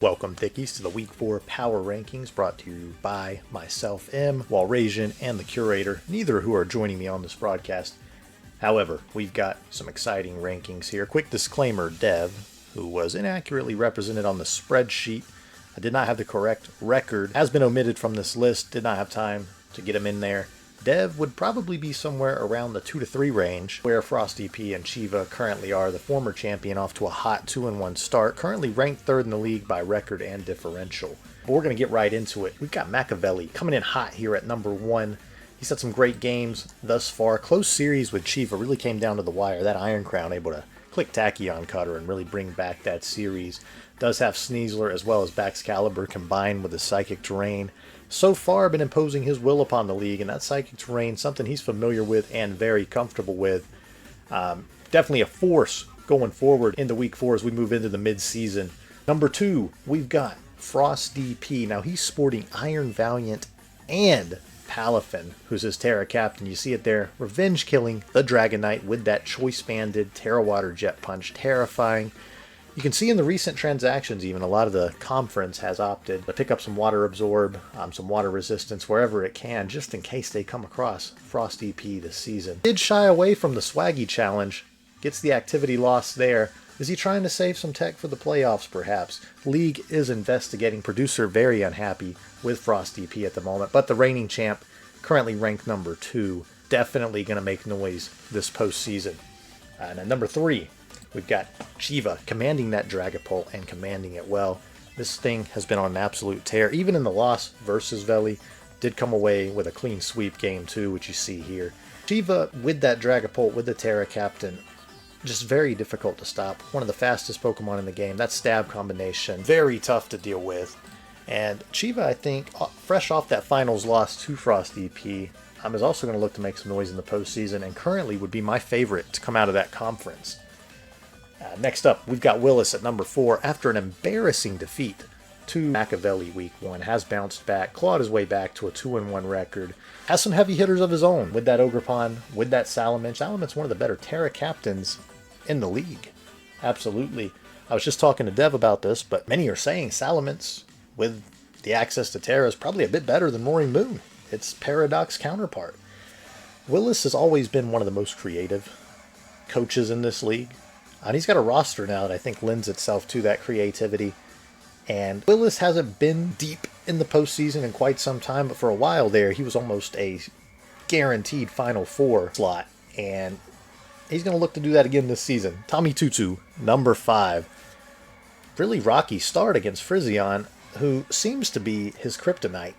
Welcome, Thickies, to the Week 4 Power Rankings brought to you by myself, M, Walrasian, and the Curator, neither of who are joining me on this broadcast. However, we've got some exciting rankings here. Quick disclaimer, Dev, who was inaccurately represented on the spreadsheet, I did not have the correct record, has been omitted from this list, did not have time to get him in there. Dev would probably be somewhere around the 2 to 3 range, where Frosty P and Chiva currently are, the former champion off to a hot 2-1 start, currently ranked 3rd in the league by record and differential. But we're going to get right into it. We've got Machiavelli coming in hot here at number 1. He's had some great games thus far. Close series with Chiva really came down to the wire. That Iron Crown able to click Tachyon Cutter and really bring back that series. Does have Sneasler as well as Baxcalibur combined with the Psychic Terrain. So far been imposing his will upon the league, and that Psychic Terrain, something he's familiar with and very comfortable with. Definitely a force going forward into Week 4 as we move into the mid-season. Number 2, we've got Frosty P. Now he's sporting Iron Valiant and Palafin, who's his Terra captain. You see it there, revenge killing the Dragon Knight with that choice banded Terra Water Jet Punch. Terrifying. You can see in the recent transactions even, a lot of the conference has opted to pick up some water absorb, some water resistance wherever it can, just in case they come across Frosty P this season. Did shy away from the Swaggy challenge, gets the activity loss there. Is he trying to save some tech for the playoffs perhaps? League is investigating. Producer very unhappy with Frosty P at the moment, but the reigning champ, currently ranked number 2, definitely going to make noise this postseason. And at number 3, we've got Chiva commanding that Dragapult and commanding it well. This thing has been on an absolute tear. Even in the loss versus Veli, did come away with a clean sweep game too, which you see here. Chiva with that Dragapult, with the Terra Captain, just very difficult to stop. One of the fastest Pokemon in the game. That stab combination, very tough to deal with. And Chiva, I think, fresh off that finals loss to Frosty P, is also going to look to make some noise in the postseason, and currently would be my favorite to come out of that conference. Next up, we've got Willis at number 4. After an embarrassing defeat to Machiavelli Week 1, has bounced back, clawed his way back to a 2-1 record. Has some heavy hitters of his own with that Ogerpon, with that Salamence. Salamance's one of the better Terra captains in the league. Absolutely. I was just talking to Dev about this, but many are saying Salamence, with the access to Terra, is probably a bit better than Roaring Moon, its Paradox counterpart. Willis has always been one of the most creative coaches in this league. And he's got a roster now that I think lends itself to that creativity. And Willis hasn't been deep in the postseason in quite some time, but for a while there, he was almost a guaranteed Final Four slot. And he's going to look to do that again this season. Tommy Tutu, number 5. Really rocky start against Frisian, who seems to be his kryptonite.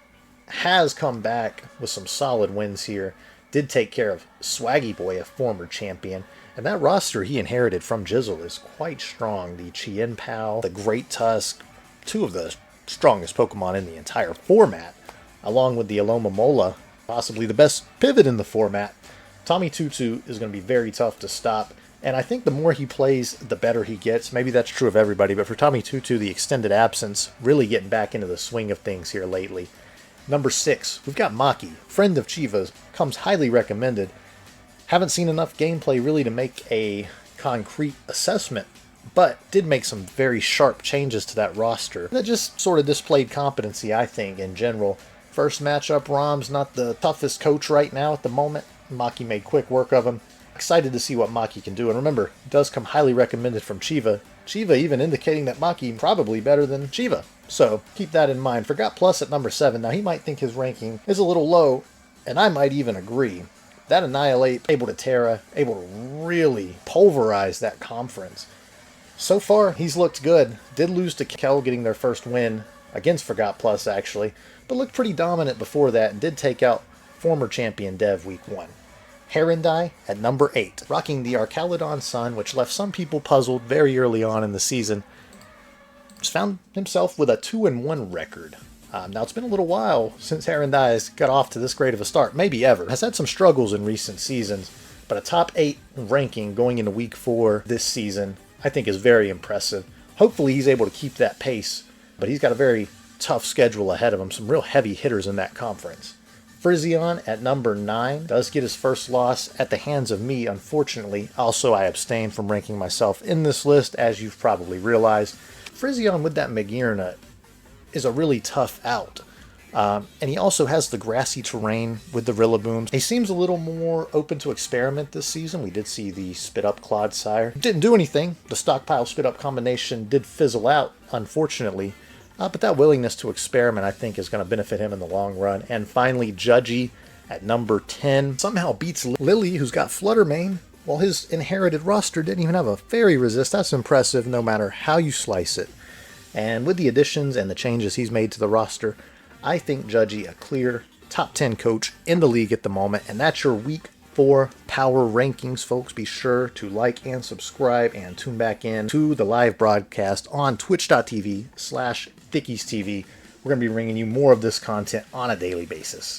Has come back with some solid wins here. Did take care of Swaggy Boy, a former champion. And that roster he inherited from Jizzle is quite strong. The Chien Pao, the Great Tusk, 2 of the strongest Pokemon in the entire format, along with the Alomomola, possibly the best pivot in the format. Tommy Tutu is going to be very tough to stop, and I think the more he plays, the better he gets. Maybe that's true of everybody, but for Tommy Tutu, the extended absence, really getting back into the swing of things here lately. Number 6, we've got Maki, friend of Chiva's, comes highly recommended. Haven't seen enough gameplay really to make a concrete assessment, but did make some very sharp changes to that roster that just sort of displayed competency, I think, in general. First matchup, Rom's not the toughest coach right now at the moment. Maki made quick work of him. Excited to see what Maki can do. And remember, it does come highly recommended from Chiva. Chiva even indicating that Maki probably better than Chiva. So keep that in mind. Forgot Plus at number 7. Now he might think his ranking is a little low, and I might even agree. That Annihilate, able to Terra, able to really pulverize that conference. So far, he's looked good. Did lose to Kel, getting their first win against Forgot Plus, actually, but looked pretty dominant before that and did take out former champion Dev Week 1. Herondai at number 8, rocking the Archaludon Sun, which left some people puzzled very early on in the season. Just found himself with a 2-1 record. Now, it's been a little while since Herondai has got off to this great of a start, maybe ever. Has had some struggles in recent seasons, but a top 8 ranking going into Week 4 this season, I think is very impressive. Hopefully he's able to keep that pace, but he's got a very tough schedule ahead of him, some real heavy hitters in that conference. Frisian at number 9 does get his first loss at the hands of me, unfortunately. Also, I abstain from ranking myself in this list, as you've probably realized. Frisian with that Magearna is a really tough out. And he also has the grassy terrain with the Rillaboom. He seems a little more open to experiment this season. We did see the Spit Up Clodsire. Didn't do anything. The Stockpile Spit Up combination did fizzle out, unfortunately. But that willingness to experiment, I think, is going to benefit him in the long run. And finally, Judgy at number 10 somehow beats Lily, who's got Flutter Mane, while his inherited roster didn't even have a Fairy Resist. That's impressive no matter how you slice it. And with the additions and the changes he's made to the roster, I think Judgy a clear top 10 coach in the league at the moment. And that's your week 4 power rankings, folks. Be sure to like and subscribe and tune back in to the live broadcast on twitch.tv/THICKIES TV. We're going to be bringing you more of this content on a daily basis.